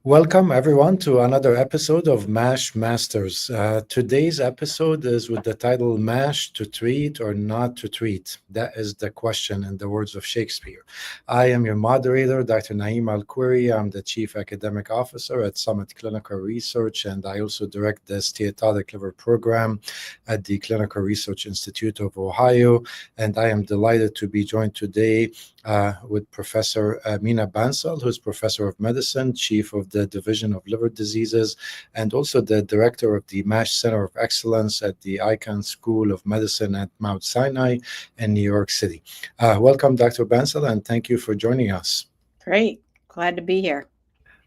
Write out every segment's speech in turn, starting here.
Welcome, everyone, to another episode of MASH Masters. Today's episode is with the title MASH to treat or not to treat. That is the question in the words of Shakespeare. I am your moderator, Dr. Naim Alkhouri. I'm the Chief Academic Officer at Summit Clinical Research, and I also direct the Steatotic Liver Program at the Clinical Research Institute of Ohio. And I am delighted to be joined today with Professor Meena Bansal, who's Professor of Medicine, Chief of the Division of Liver Diseases, and also the Director of the MASH Center of Excellence at the Icahn School of Medicine at Mount Sinai in New York City. Welcome, Dr. Bansal, and thank you for joining us. Great. Glad to be here.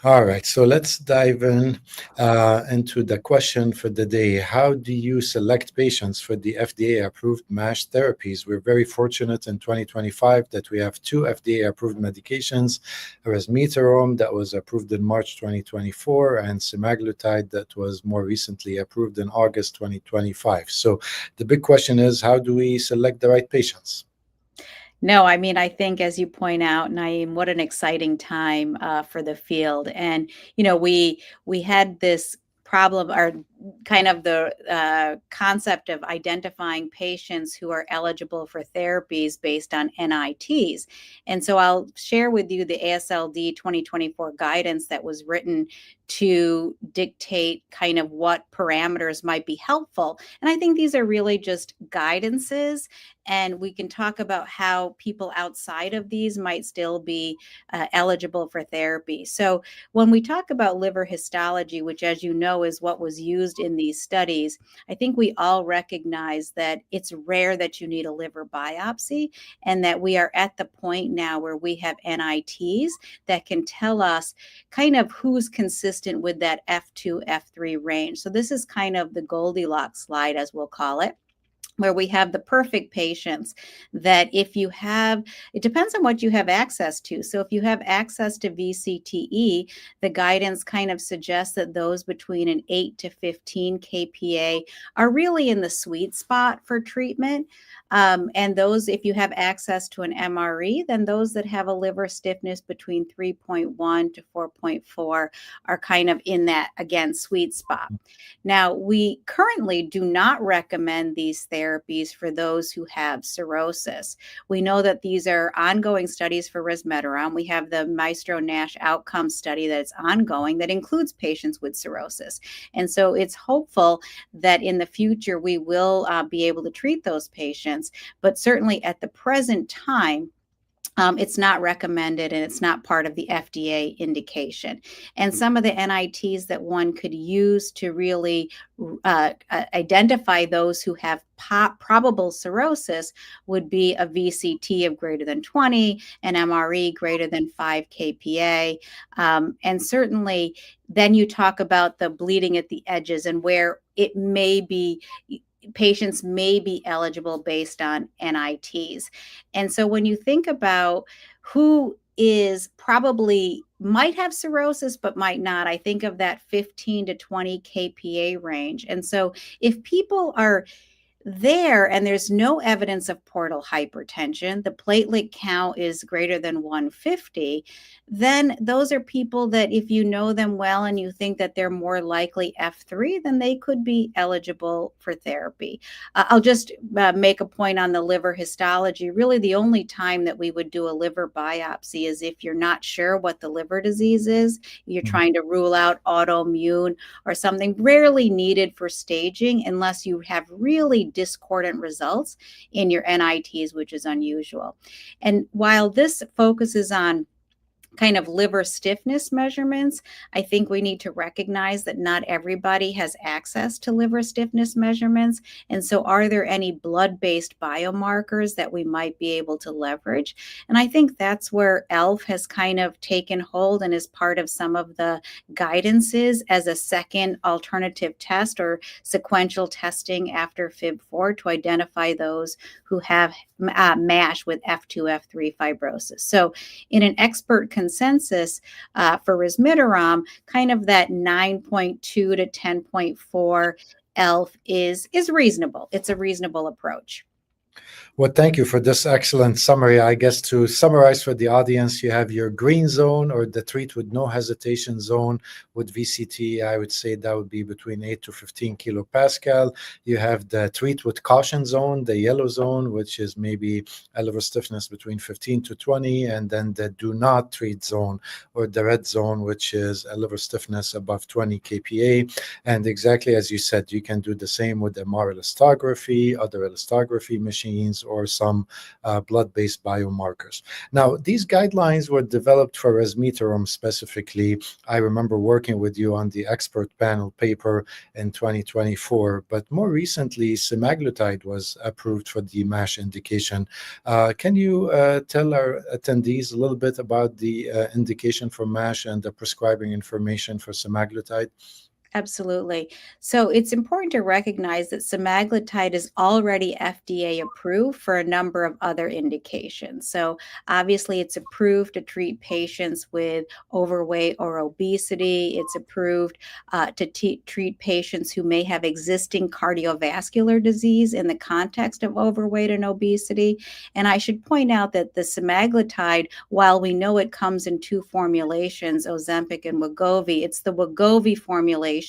All right, so let's dive into the question for the day. How do you select patients for the FDA-approved MASH therapies? We're very fortunate in 2025 that we have two FDA-approved medications, resmetirom that was approved in March 2024 and semaglutide that was more recently approved in August 2025. So the big question is, how do we select the right patients? No, I think as you point out, Naim, what an exciting time for the field. And we had this problem, or kind of the concept of identifying patients who are eligible for therapies based on NITs. And so I'll share with you the AASLD 2024 guidance that was written to dictate kind of what parameters might be helpful. And I think these are really just guidances, and we can talk about how people outside of these might still be eligible for therapy. So when we talk about liver histology, which, as you know, is what was used in these studies, I think we all recognize that it's rare that you need a liver biopsy, and that we are at the point now where we have NITs that can tell us kind of who's consistent with that F2, F3 range. So this is kind of the Goldilocks slide, as we'll call it, where we have the perfect patients that if you have, it depends on what you have access to. So if you have access to VCTE, the guidance kind of suggests that those between an 8 to 15 kPa are really in the sweet spot for treatment. And those, if you have access to an MRE, then those that have a liver stiffness between 3.1 to 4.4 are kind of in that, again, sweet spot. Now, we currently do not recommend these therapies for those who have cirrhosis. We know that these are ongoing studies for resmetirom. We have the Maestro-NASH outcome study that's ongoing that includes patients with cirrhosis. And so it's hopeful that in the future we will be able to treat those patients. But certainly at the present time, it's not recommended, and it's not part of the FDA indication. And some of the NITs that one could use to really identify those who have probable cirrhosis would be a VCT of greater than 20, an MRE greater than 5 kPa. And certainly then you talk about the bleeding at the edges and where it may be patients may be eligible based on NITs. And so when you think about who is probably might have cirrhosis but might not, I think of that 15 to 20 kPa range. And so if people are there and there's no evidence of portal hypertension, the platelet count is greater than 150, then those are people that if you know them well and you think that they're more likely F3, then they could be eligible for therapy. I'll just make a point on the liver histology. Really, the only time that we would do a liver biopsy is if you're not sure what the liver disease is, you're trying to rule out autoimmune or something, rarely needed for staging unless you have really discordant results in your NITs, which is unusual. And while this focuses on kind of liver stiffness measurements, I think we need to recognize that not everybody has access to liver stiffness measurements. And so are there any blood-based biomarkers that we might be able to leverage? And I think that's where ELF has kind of taken hold and is part of some of the guidances as a second alternative test or sequential testing after FIB4 to identify those who have MASH with F2, F3 fibrosis. So in an expert consensus for resmetirom, kind of that 9.2 to 10.4 ELF is reasonable. It's a reasonable approach. Well, thank you for this excellent summary. I guess to summarize for the audience, you have your green zone or the treat with no hesitation zone with VCT. I would say that would be between 8 to 15 kilopascal. You have the treat with caution zone, the yellow zone, which is maybe a liver stiffness between 15 to 20, and then the do not treat zone or the red zone, which is a liver stiffness above 20 kPa. And exactly as you said, you can do the same with MR elastography, other elastography machines, or some blood-based biomarkers. Now, these guidelines were developed for resmetirom specifically. I remember working with you on the expert panel paper in 2024, but more recently, semaglutide was approved for the MASH indication. Can you tell our attendees a little bit about the indication for MASH and the prescribing information for semaglutide? Absolutely. So it's important to recognize that semaglutide is already FDA approved for a number of other indications. So obviously, it's approved to treat patients with overweight or obesity. It's approved to treat patients who may have existing cardiovascular disease in the context of overweight and obesity. And I should point out that the semaglutide, while we know it comes in two formulations, Ozempic and Wegovy, it's the Wegovy formulation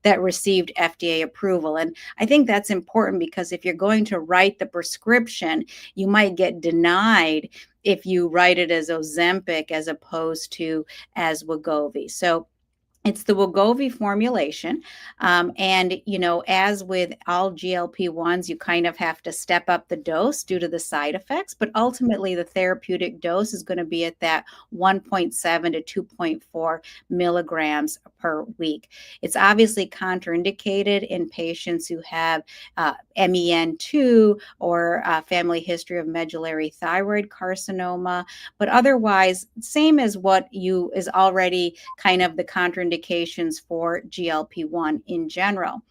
that received FDA approval. And I think that's important because if you're going to write the prescription, you might get denied if you write it as Ozempic as opposed to as Wegovy. So it's the Wegovy formulation. And, as with all GLP-1s, you kind of have to step up the dose due to the side effects. But ultimately, the therapeutic dose is going to be at that 1.7 to 2.4 milligrams per week. It's obviously contraindicated in patients who have MEN2 or family history of medullary thyroid carcinoma. But otherwise, same as what is already kind of the contraindications for GLP-1 in general.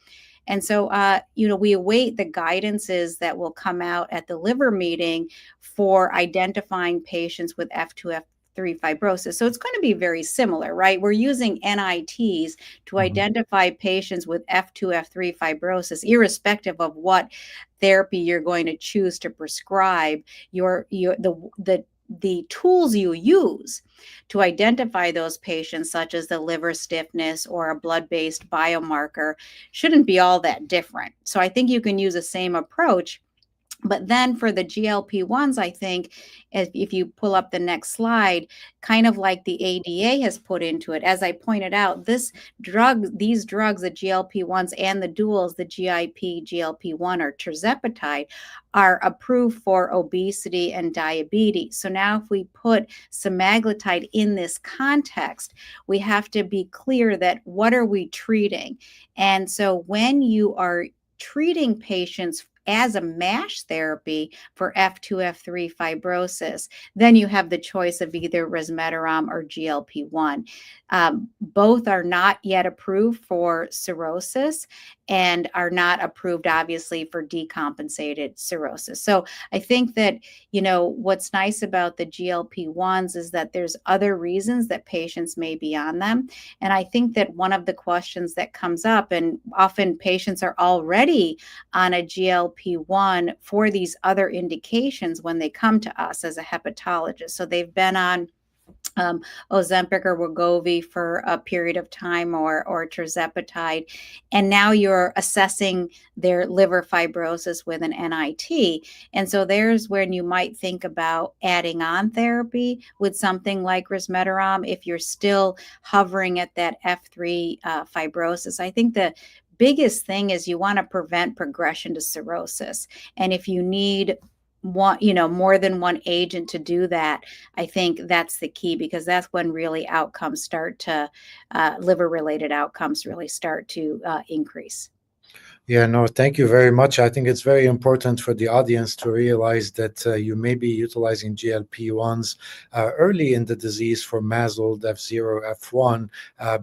And so, we await the guidances that will come out at the liver meeting for identifying patients with F2F3 fibrosis. So it's going to be very similar, right? We're using NITs to identify patients with F2F3 fibrosis, irrespective of what therapy you're going to choose to prescribe. The tools you use to identify those patients, such as the liver stiffness or a blood-based biomarker, shouldn't be all that different. So I think you can use the same approach. But then for the GLP-1s, I think if you pull up the next slide, kind of like the ADA has put into it, as I pointed out, these drugs, the GLP-1s and the duals, the GIP, GLP-1 or tirzepatide, are approved for obesity and diabetes. So now if we put semaglutide in this context, we have to be clear that what are we treating? And so when you are treating patients as a MASH therapy for F2, F3 fibrosis, then you have the choice of either resmetirom or GLP-1. Both are not yet approved for cirrhosis and are not approved, obviously, for decompensated cirrhosis. So I think that, what's nice about the GLP-1s is that there's other reasons that patients may be on them. And I think that one of the questions that comes up, and often patients are already on a GLP-1 for these other indications when they come to us as a hepatologist. So they've been on Ozempic or Wegovy for a period of time or tirzepatide, and now you're assessing their liver fibrosis with an NIT. And so there's when you might think about adding on therapy with something like resmetirom if you're still hovering at that F3 fibrosis. I think the biggest thing is you want to prevent progression to cirrhosis. And if you need more than one agent to do that, I think that's the key, because that's when really outcomes start to, liver-related outcomes really start to increase. Yeah, no, thank you very much. I think it's very important for the audience to realize that you may be utilizing GLP-1s early in the disease for MASLD, F0, F1,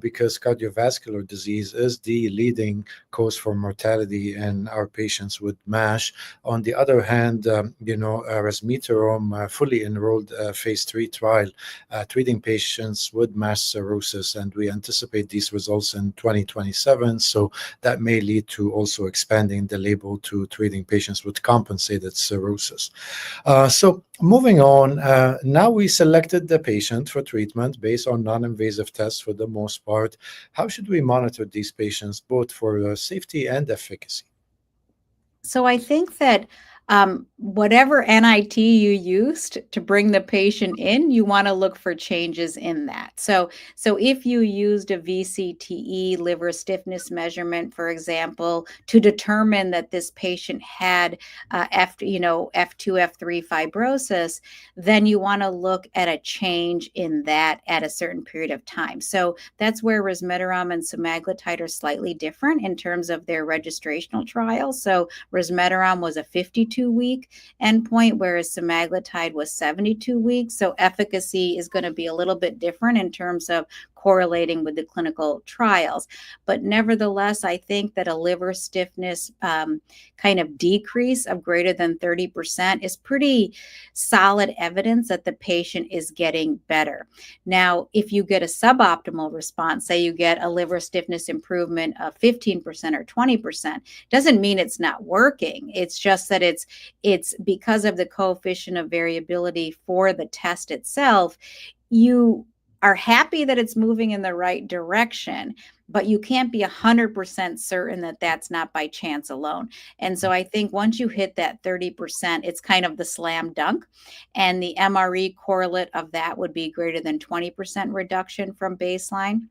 because cardiovascular disease is the leading cause for mortality in our patients with MASH. On the other hand, resmetirom fully enrolled phase 3 trial treating patients with MASH cirrhosis, and we anticipate these results in 2027. So that may lead to also also expanding the label to treating patients with compensated cirrhosis. So moving on, now we selected the patient for treatment based on non-invasive tests for the most part. How should we monitor these patients both for safety and efficacy? So I think that whatever NIT you used to bring the patient in, you want to look for changes in that. So if you used a VCTE liver stiffness measurement, for example, to determine that this patient had F2, F3 fibrosis, then you want to look at a change in that at a certain period of time. So that's where resmetirom and semaglutide are slightly different in terms of their registrational trials. So resmetirom was a 52-week endpoint, whereas semaglutide was 72 weeks. So efficacy is going to be a little bit different in terms of correlating with the clinical trials. But nevertheless, I think that a liver stiffness kind of decrease of greater than 30% is pretty solid evidence that the patient is getting better. Now, if you get a suboptimal response, say you get a liver stiffness improvement of 15% or 20%, doesn't mean it's not working. It's just that it's because of the coefficient of variability for the test itself. You are happy that it's moving in the right direction, but you can't be 100% certain that that's not by chance alone. And so I think once you hit that 30%, it's kind of the slam dunk. And the MRE correlate of that would be greater than 20% reduction from baseline.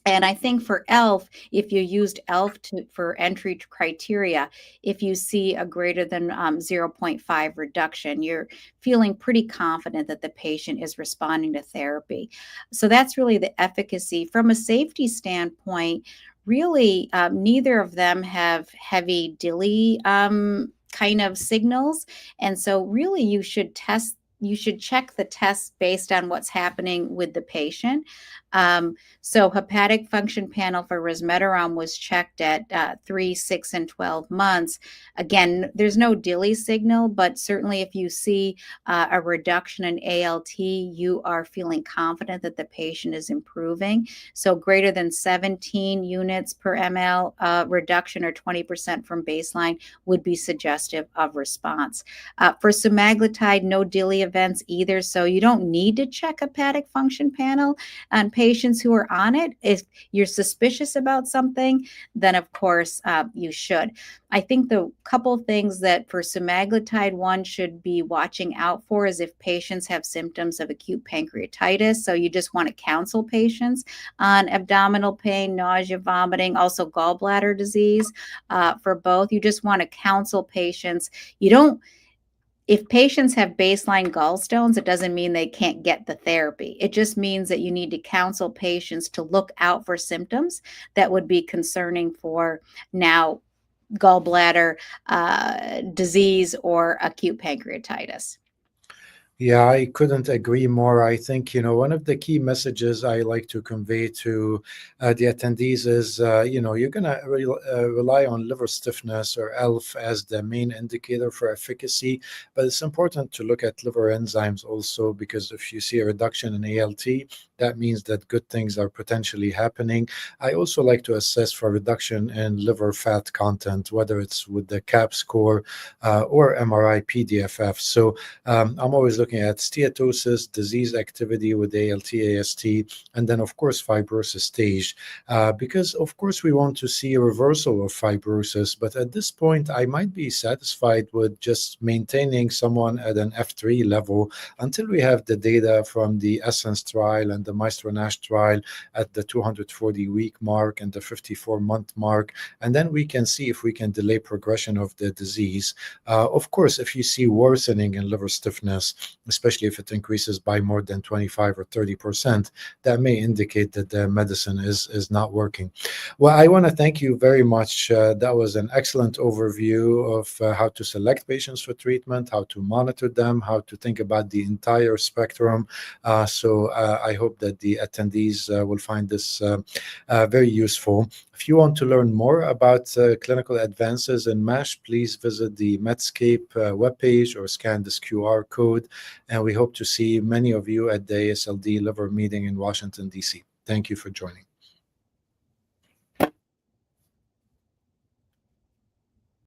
And I think for ELF, if you used ELF for entry criteria, if you see a greater than 0.5 reduction, you're feeling pretty confident that the patient is responding to therapy. So that's really the efficacy. From a safety standpoint, really, neither of them have heavy DILI kind of signals. And so really you should check the tests based on what's happening with the patient. So hepatic function panel for resmetirom was checked at 3, 6, and 12 months. Again, there's no DILI signal, but certainly if you see a reduction in ALT, you are feeling confident that the patient is improving. So greater than 17 units per ml reduction or 20% from baseline would be suggestive of response. For semaglutide, no DILI events either, so you don't need to check hepatic function panel on patients who are on it. If you're suspicious about something, then of course you should. I think the couple things that for semaglutide one should be watching out for is if patients have symptoms of acute pancreatitis. So you just want to counsel patients on abdominal pain, nausea, vomiting, also gallbladder disease for both. You just want to counsel patients. If patients have baseline gallstones, it doesn't mean they can't get the therapy. It just means that you need to counsel patients to look out for symptoms that would be concerning for now gallbladder disease or acute pancreatitis. Yeah, I couldn't agree more. I think, one of the key messages I like to convey to the attendees is, you're going to rely on liver stiffness or ELF as the main indicator for efficacy, but it's important to look at liver enzymes also, because if you see a reduction in ALT, that means that good things are potentially happening. I also like to assess for reduction in liver fat content, whether it's with the CAP score or MRI PDFF. So I'm always looking at steatosis, disease activity with ALT, AST, and then, of course, fibrosis stage, because, of course, we want to see a reversal of fibrosis. But at this point, I might be satisfied with just maintaining someone at an F3 level until we have the data from the Essence trial and the Maestro-NASH trial at the 240-week mark and the 54-month mark. And then we can see if we can delay progression of the disease. Of course, if you see worsening in liver stiffness, especially if it increases by more than 25 or 30%, that may indicate that the medicine is not working. Well, I want to thank you very much. That was an excellent overview of how to select patients for treatment, how to monitor them, how to think about the entire spectrum. So I hope that the attendees will find this very useful. If you want to learn more about clinical advances in MASH, please visit the Medscape webpage or scan this QR code. And we hope to see many of you at the AASLD liver meeting in Washington, D.C. Thank you for joining.